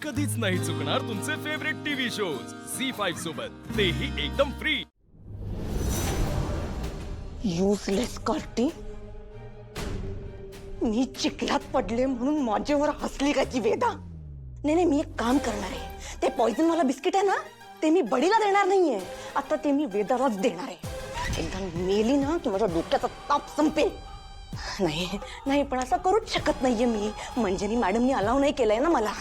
कधीच नाही चुकणार तुमचे फेवरेट टीव्ही शोज झी5 सोबत, तेही एकदम फ्री. युजलेस कार्टी, मी चिखलात पडले म्हणून माझ्यावर हसली का ती वेदा? नाही, मी एक काम करणार आहे. ते पॉइझन वाला बिस्किट आहे ना, ते मी बडीला देणार नाहीये. आता ते मी वेदालाच देणार आहे. एकदा मेली ना की माझ्या डोक्याचा ताप संपेल. नाही पण असं करूच शकत नाहीये मी. मंजिरी मॅडमनी अलाव नाही केलंय ना मला.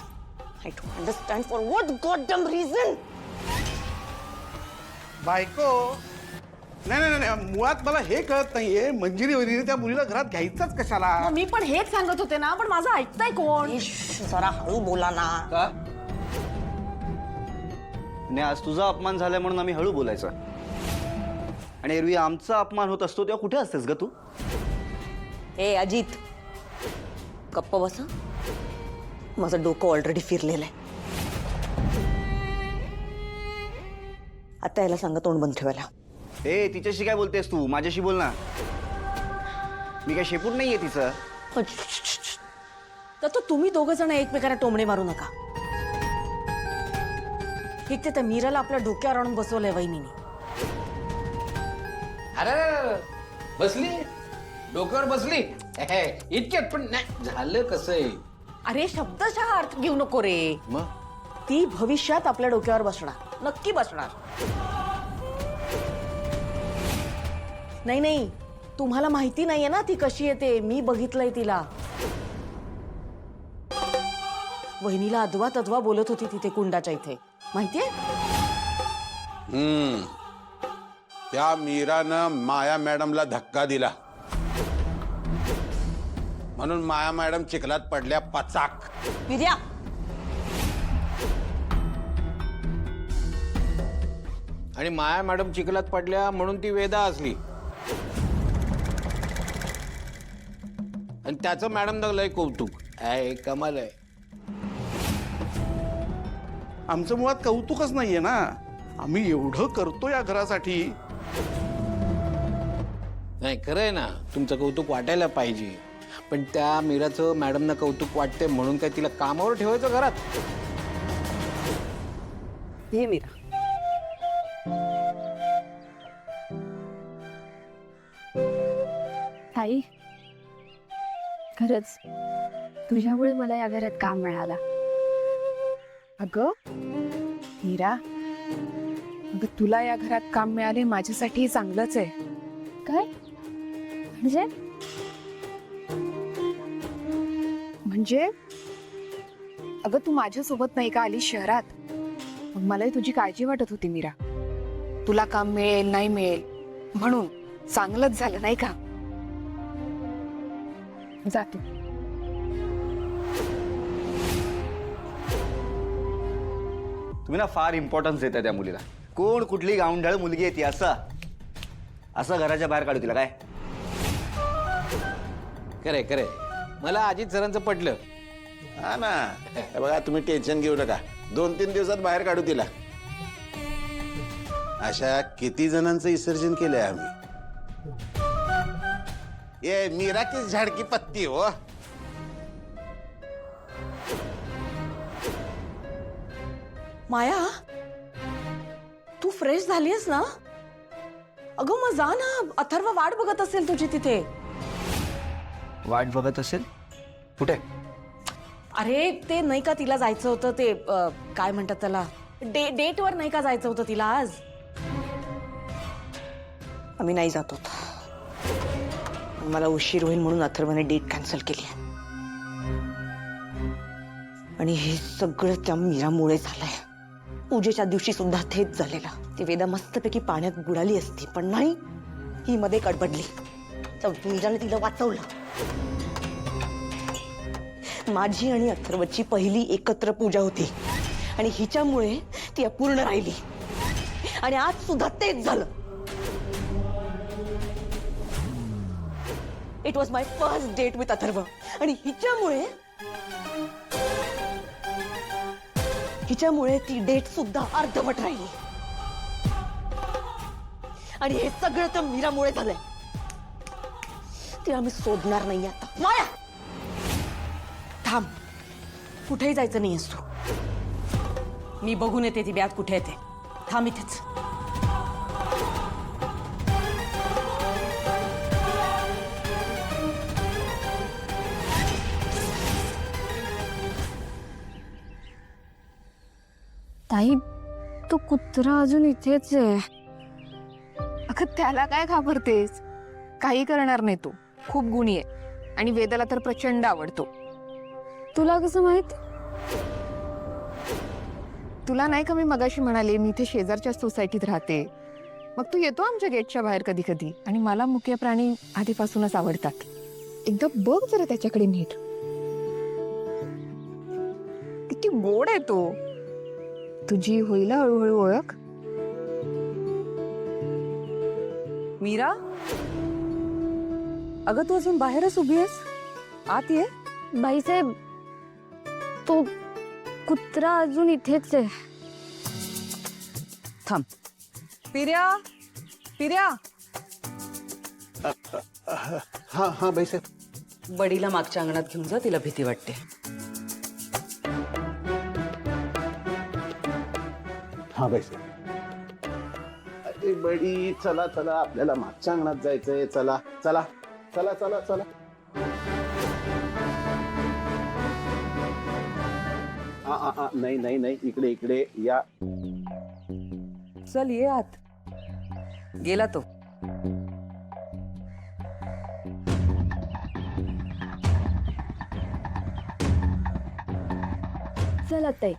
I don't understand for what goddamn reason. बायको, नाही, मुळात मला हे कळत नाहीये, मंजिरी वगैरे त्या मुलीला घरात घ्यायचाच कशाला? मी पण हेच सांगत होते ना, पण माझं ऐकताय कोण? जरा हळू बोला ना. का? नाही, आज तुझा अपमान झालाय म्हणून आम्ही हळू बोलायचं. आणि एरवी आमचा अपमान होत असतो तेव्हा कुठे असतेस ग तू? ए अजित, गप्प बसा. माझं डोकं ऑलरेडी फिरलेलं आहे. आता याला सांगा तोंड बंद ठेवायला. ए, तिच्याशी काय बोलतेस तू? माझ्याशी बोल ना. मी काय शेपूट नाहीये तिचं. तर तुम्ही दोघं जण एकमेकांना टोमणे मारू नका. ठीक ते, त्या मीराला आपल्या डोक्यावर आणून बसवलंय वहिनीने. अरे बसली, डोक्यावर बसली. इतक्यात पण नाही झालं कसं आहे? अरे शब्दशः अर्थ घेऊ नको रे. मग ती भविष्यात आपल्या डोक्यावर बसणार, नक्की बसणार. नाही, तुम्हाला माहिती नाहीये ना ती कशी येते. मी बघितलंय तिला. वहिनीला अद्वा बोलत होती तिथे कुंडाच्या इथे, माहितीये? त्या मीरानं माया मॅडमला धक्का दिला म्हणून माया मॅडम चिखलात पडल्या पचाक. विद्या, आणि माया मॅडम चिखलात पडल्या म्हणून ती वेदा असली. आणि त्याचं मॅडम लय कौतुक आहे. कमाल आहे. आमचं मुळात कौतुकच नाहीये ना. आम्ही एवढं करतो या घरासाठी. नाही खरंय ना, तुमचं कौतुक वाटायला पाहिजे. पण त्या मीराचं मॅडमना कौतुक वाटते म्हणून काय तिला कामावर ठेवायचं घरात? ये मीरा. ताई, खरंच तुझ्यामुळे मला या घरात काम मिळालं. अगं मीरा, अगं तुला या घरात काम मिळाले माझ्यासाठी चांगलंच आहे. काय म्हणजे अगं तू माझ्यासोबत नाही का आली शहरात, मग मलाही तुझी काळजी वाटत होती मीरा. तुला काम मिळेल नाही मिळेल म्हणून चांगलंच झालं नाही का? जातो. तुम्ही ना फार इम्पॉर्टन्स देता त्या मुलीला. कोण कुठली गावंढळ मुलगी आहे ती? असं घराच्या बाहेर काढू तिला काय? खरे मला अजित सरांचं पटलं. हा ना, हे बघा तुम्ही टेन्शन घेऊ नका, 2-3 दिवसात बाहेर काढू तिला. अशा किती जणांचं विसर्जन केलंय आम्ही. ये मीरा की झाड की पत्ती हो. माया, तू फ्रेश झालीस ना? अगं मग जा ना. अथर्व वाट बघत असेल तुझी तिथे. वाट बघत असेल? कुठे? अरे ते नाही का तिला जायचं होतं ते काय म्हणतात त्याला, डेटवर नाही का जायचं होतं तिला आज? आम्ही नाही जात होतो. मला उशीर होईल म्हणून अथर्वने डेट कॅन्सल केली. आणि हे सगळं त्या मीरामुळे झालंय. पूजेच्या दिवशी सुद्धा तेच झालेलं. ती वेदा मस्तपैकी पाण्यात बुडाली असती, पण नाही, ही मध्ये कडबडली. तर मीराने तिला वाचवलं. माझी आणि अथर्वची पहिली एकत्र पूजा होती आणि हिच्यामुळे ती अपूर्ण राहिली. आणि आज सुद्धा तेच झालं. It was my first date with Atharva आणि हिच्यामुळे ती डेट सुद्धा अर्धवट राहिली. आणि हे सगळं तर मीरामुळे झालंय. ते आम्ही सोडणार नाही आता. माया, थांब. कुठेही जायचं नाहीयेस तू. मी बघून येते ती बॅग कुठे येते. थांब इथेच. ताई तो कुत्रा अजून इथेच आहे. अगं त्याला काय घाबरतेस? काही करणार नाही तो. खूप गुणी आहे आणि वेदाला तर प्रचंड आवडतो. तुला कसं माहित? तुला नाही का मी मगाशी म्हणाले मी इथे शेजारच्या सोसायटीत राहते. मग तू येतो आमच्या गेटच्या बाहेर कधी कधी. आणि मला मुके प्राणी आधीपासूनच आवडतात. एकदा बघ जरा त्याच्याकडे नीट. किती गोड आहे तो. तुझी होईल हळूहळू ओळख. मीरा, अगं तू अजून बाहेरच उभी आहेस. आत ये. बाईसाहेब तो कुत्रा अजून इथेच आहे. थांब. पिर्या, पिर्या. हा बाईसाहेब. बडीला मागच्या अंगणात घेऊन जा, तिला भीती वाटते. हा बाईसाहेब. अरे बडी, चला चला, आपल्याला मागच्या अंगणात जायचंय. चला चला चला चला चला. नाही नाही नाही, इकडे इकडे या. चल ये आत. गेला तो. चला ताई.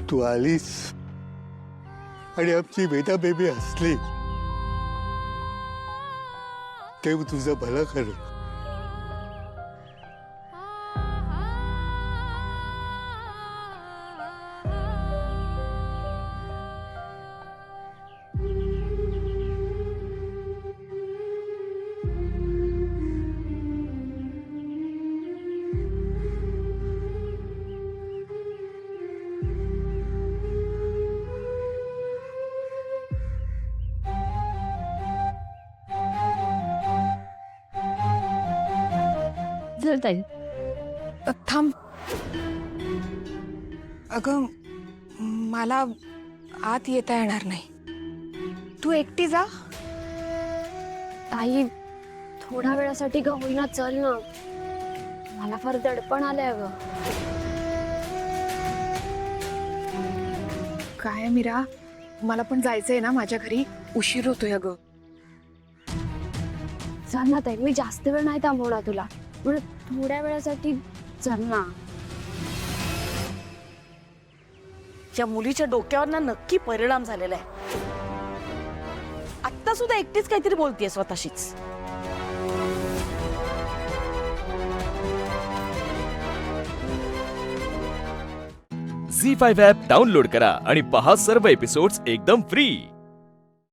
तू आलीस आणि आमची वेदा बेबी हसली. देव तुझं भलं कर. चल ताई. थांब. अगं मला आत येता येणार नाही. तू एकटी जा. ताई थोड्या वेळासाठी का होईना चल ना. मला फार दडपण आलंय अगं. काय मीरा, मला पण जायचंय ना माझ्या घरी. उशीर होतोय अगं. चल ना ताई, मी जास्त वेळ नाही थांबवणार तुला. म्हणजे थोड्या वेळासाठी चल ना. त्या मुलीच्या डोक्यावर ना नक्की परिणाम झालेला आहे. आत्ता सुद्धा एकटीच काहीतरी बोलतेय स्वतःशीच. झी 5 ॲप डाउनलोड करा आणि पहा सर्व एपिसोड्स एकदम फ्री.